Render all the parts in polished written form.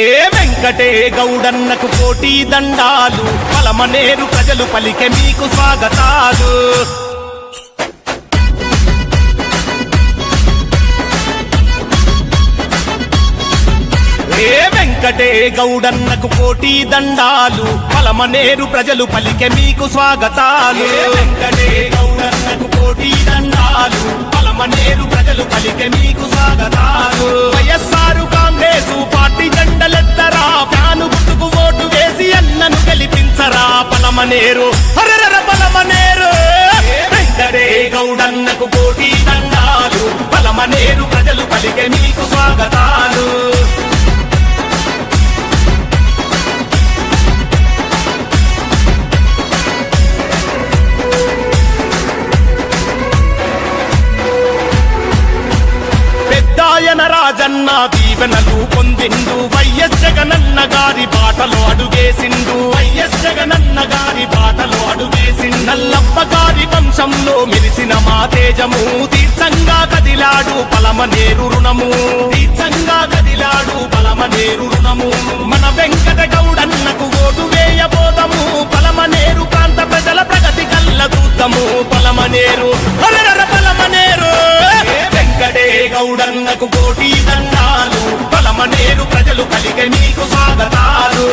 ఏ వెంకటే గౌడన్నకు కోటి దండాలు, పలమనేరు ప్రజలు పలికే మీకు స్వాగతాలు. ఏ వెంకటే గౌడన్నకు కోటి దండాలు, పలమనేరు ప్రజలు పలికే మీకు స్వాగతాలు. వెంకటే గౌడన్నకు కోటి దండాలు, పలమనేరు ప్రజలు పలికే మీకు స్వాగతాలు. వైఎస్ఆర్ కాంగ్రెసు పార్టీ జెండలెత్తరా, ఫ్యాను గుర్తుకు ఓటు వేసి అన్నను గెలిపించరా. పలమనేరు హరర పలమనేరు, వెంకటే గౌడన్నకు కోటి దండాలు, పలమనేరు ప్రజలు పలికే మీకు స్వాగతాలు. పెద్దాయన రాజన్న దీవెనలు పొందిండు, వైఎస్ జగనన్న గారి బాటలో అడుగేసిండు. వైఎస్ జగనన్న గారి బాటలో అడుగేసిండు. నల్లప్ప గారి వంశంలో మెరిసిన మా తేజము, తీర్థంగా కదిలాడు పలమనేరు రుణము. తీర్థంగా కదిలాడు పలమనేరు రుణము. మన వెంకట గౌడన్నకు ఓటు వేయబోదము, పలమనేరు ప్రాంత ప్రజల ప్రగతి కళ్ళదూతము. పలమనేరు హరర పలమనేరు, వెంకటే గౌడన్నకు కోటి దండాలు, పలమనేరు ప్రజలు కలిగే మీకు స్వాగతాలు.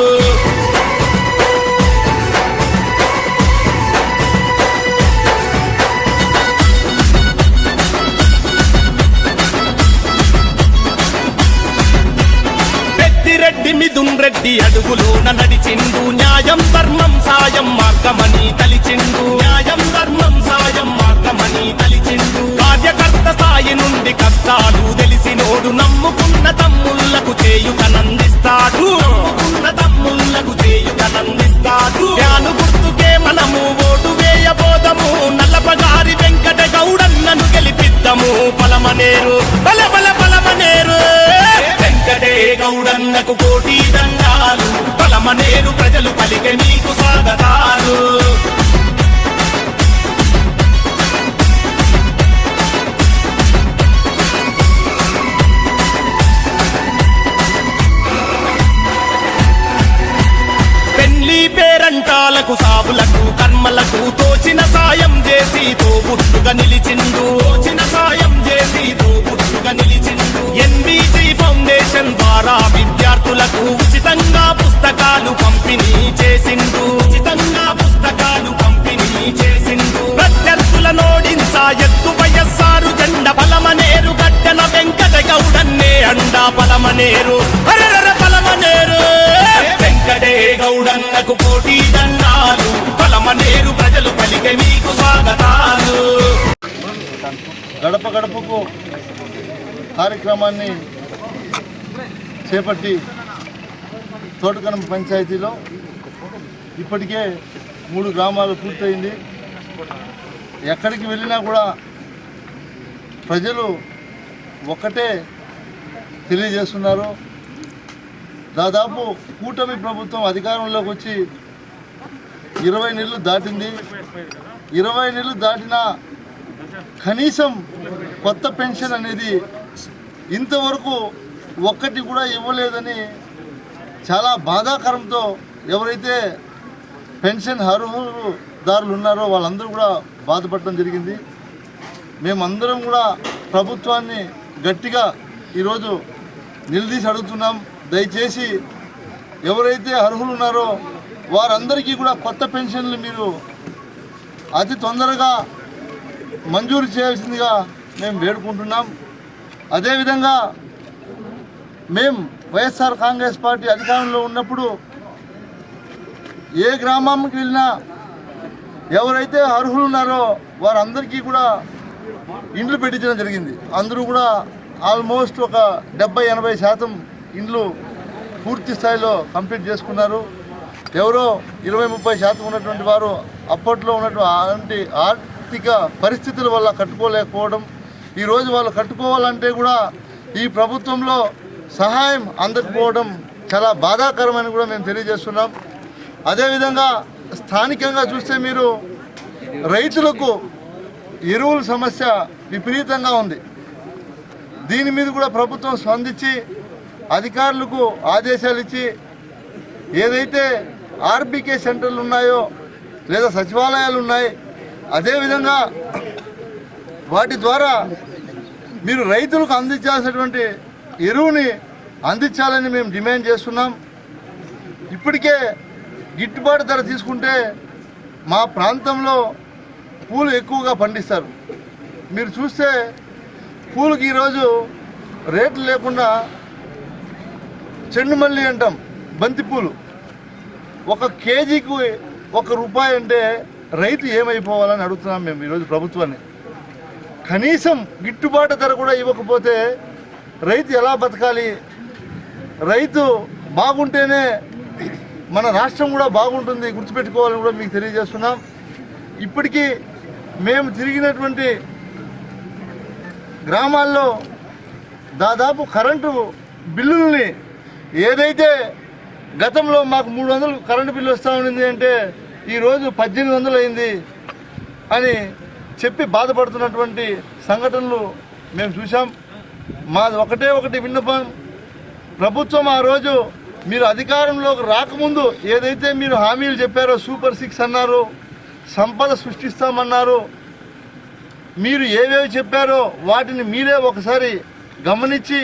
పెద్దిరెడ్డి మిథున్ రెడ్డి అడుగులోన నడిచిండు, న్యాయం ధర్మం సాయం మార్గమని తలిచిండు. న్యాయం ధర్మం సాయం మార్గమని తలిచిండు. కార్యకర్త స్థాయి నుండి కష్టాలు తెలిసినోడు, నమ్ముకున్న తమ్ముళ్లకు చేయుటనందిస్తాడు. నమ్ముకున్న తమ్ముళ్లకు చేయుటనందిస్తాడు. ఫ్యాను గుర్తుకే మనము ఓటు వేయబోదము, నల్లపగారి వెంకట గౌడన్నను గెలిపిద్దాము. పలమనేరు బల బల పలమనేరు, వెంకటే గౌడన్నకు కోటి దండాలు, పలమనేరు ప్రజలు పలికే మీకు స్వాగతాలు. పేరంటాలకు సాగులకు కర్మలకు తోచిన సాయం చేసి తోబుట్టుగా నిలిచిండు. తోచిన సాయం చేసి తోబుట్టుగా నిలిచిండు. ఎన్బీజీ ఫౌండేషన్ ద్వారా విద్యార్థులకు ఉచితంగా పుస్తకాలు పంపిణీ చేసిండు. ఉచితంగా పుస్తకాలు పంపిణీ చేసిండు. ప్రత్యర్థుల నోడించా ఎత్తు వైఎస్ఆర్ జెండ, పలమనేరు గడ్డన వెంకట గౌడన్నే అండా. పలమనేరు హరర పలమనేరు, వెంకటే గౌడన్నకు కోటి దండాలు, పలమనేరు ప్రజలు పలికే మీకు స్వాగతాలు. గడప గడపకు కార్యక్రమాన్ని చేపట్టి తోటకనం పంచాయతీలో ఇప్పటికే 3 గ్రామాలు పూర్తయింది. ఎక్కడికి వెళ్ళినా కూడా ప్రజలు ఒక్కటే తెలియజేస్తున్నారు. దాదాపు కూటమి ప్రభుత్వం అధికారంలోకి వచ్చి 20 నెలలు దాటింది. 20 నెలలు దాటినా కనీసం కొత్త పెన్షన్ అనేది ఇంతవరకు ఒక్కటి కూడా ఇవ్వలేదని చాలా బాధాకరంతో ఎవరైతే పెన్షన్ అర్హుదారులు ఉన్నారో వాళ్ళందరూ కూడా బాధపడటం జరిగింది. మేమందరం కూడా ప్రభుత్వాన్ని గట్టిగా ఈరోజు నిలదీసి అడుగుతున్నాం. దయచేసి ఎవరైతే అర్హులు ఉన్నారో వారందరికీ కూడా కొత్త పెన్షన్లు మీరు అతి తొందరగా మంజూరు చేయాల్సిందిగా మేము వేడుకుంటున్నాం. అదేవిధంగా మేము వైఎస్ఆర్ కాంగ్రెస్ పార్టీ అధికారంలో ఉన్నప్పుడు ఏ గ్రామానికి వెళ్ళినా ఎవరైతే అర్హులు ఉన్నారో వారందరికీ కూడా ఇండ్లు పెట్టించడం జరిగింది. అందరూ కూడా ఆల్మోస్ట్ ఒక 70-80% ఇండ్లు పూర్తి స్థాయిలో కంప్లీట్ చేసుకున్నారు. ఎవరో 20-30% ఉన్నటువంటి వారు అప్పట్లో ఉన్నటువంటి ఆర్థిక పరిస్థితుల వల్ల కట్టుకోలేకపోవడం, ఈరోజు వాళ్ళు కట్టుకోవాలంటే కూడా ఈ ప్రభుత్వంలో సహాయం అందకపోవడం చాలా బాధాకరమని కూడా మేము తెలియజేస్తున్నాం. అదేవిధంగా స్థానికంగా చూస్తే మీరు రైతులకు ఎరువుల సమస్య విపరీతంగా ఉంది. దీని మీద కూడా ప్రభుత్వం స్పందించి అధికారులకు ఆదేశాలు ఇచ్చి ఏదైతే ఆర్బీకే సెంటర్లు ఉన్నాయో లేదా సచివాలయాలు ఉన్నాయి, అదేవిధంగా వాటి ద్వారా మీరు రైతులకు అందించాల్సినటువంటి ఎరువుని అందించాలని మేము డిమాండ్ చేస్తున్నాం. ఇప్పటికే గిట్టుబాటు ధర తీసుకుంటే మా ప్రాంతంలో పూలు ఎక్కువగా పండిస్తారు. మీరు చూస్తే పూలకి ఈరోజు రేట్లు లేకుండా చెండుమల్లి అంటాం, బంతిపూలు ఒక కేజీకి ₹1 అంటే రైతు ఏమైపోవాలని అడుగుతున్నాం మేము ఈరోజు ప్రభుత్వాన్ని. కనీసం గిట్టుబాటు ధర కూడా ఇవ్వకపోతే రైతు ఎలా బతకాలి? రైతు బాగుంటేనే మన రాష్ట్రం కూడా బాగుంటుంది, గుర్తుపెట్టుకోవాలని కూడా మీకు తెలియజేస్తున్నాం. ఇప్పటికీ మేము తిరిగినటువంటి గ్రామాల్లో దాదాపు కరెంటు బిల్లుల్ని ఏదైతే గతంలో మాకు 300 కరెంటు బిల్లు వస్తూ ఉండింది అంటే ఈరోజు 1800 అయింది అని చెప్పి బాధపడుతున్నటువంటి సంఘటనలు మేము చూసాం. మాది ఒకటి విన్నపం, ప్రభుత్వం ఆ రోజు మీరు అధికారంలోకి రాకముందు ఏదైతే మీరు హామీలు చెప్పారో, సూపర్ 6 అన్నారు, సంపద సృష్టిస్తామన్నారు, మీరు ఏవేవి చెప్పారో వాటిని మీరే ఒకసారి గమనించి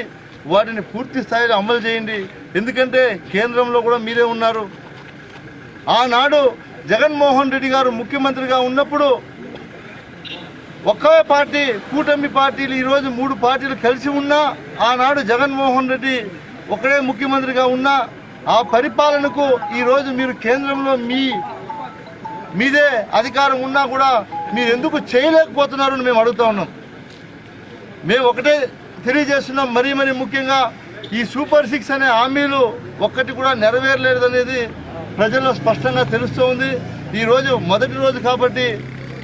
వాటిని పూర్తి స్థాయిలో అమలు చేయండి. ఎందుకంటే కేంద్రంలో కూడా మీరే ఉన్నారు. ఆనాడు జగన్మోహన్ రెడ్డి గారు ముఖ్యమంత్రిగా ఉన్నప్పుడు ఒకే పార్టీ, కూటమి పార్టీలు ఈరోజు 3 పార్టీలు కలిసి ఉన్నా, ఆనాడు జగన్మోహన్ రెడ్డి ఒకడే ముఖ్యమంత్రిగా ఉన్నా ఆ పరిపాలనకు ఈరోజు మీరు కేంద్రంలో మీదే అధికారం ఉన్నా కూడా మీరు ఎందుకు చేయలేకపోతున్నారు అని మేము అడుగుతా ఉన్నాం. మేము ఒకటే తెలియజేస్తున్నాం, మరీ ముఖ్యంగా ఈ సూపర్ 6 అనే హామీలు ఒక్కటి కూడా నెరవేరలేదు అనేది ప్రజల్లో స్పష్టంగా తెలుస్తూ ఉంది. ఈరోజు మొదటి రోజు కాబట్టి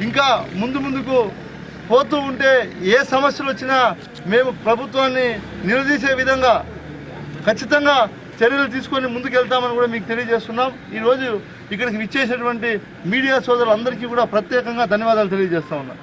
ఇంకా ముందుకు పోతూ ఉంటే ఏ సమస్యలు వచ్చినా మేము ప్రభుత్వాన్ని నిలదీసే విధంగా ఖచ్చితంగా చర్యలు తీసుకొని ముందుకెళ్తామని కూడా మీకు తెలియజేస్తున్నాం. ఈరోజు ఇక్కడికి విచ్చేసినటువంటి మీడియా సోదరులందరికీ కూడా ప్రత్యేకంగా ధన్యవాదాలు తెలియజేస్తా ఉన్నాం.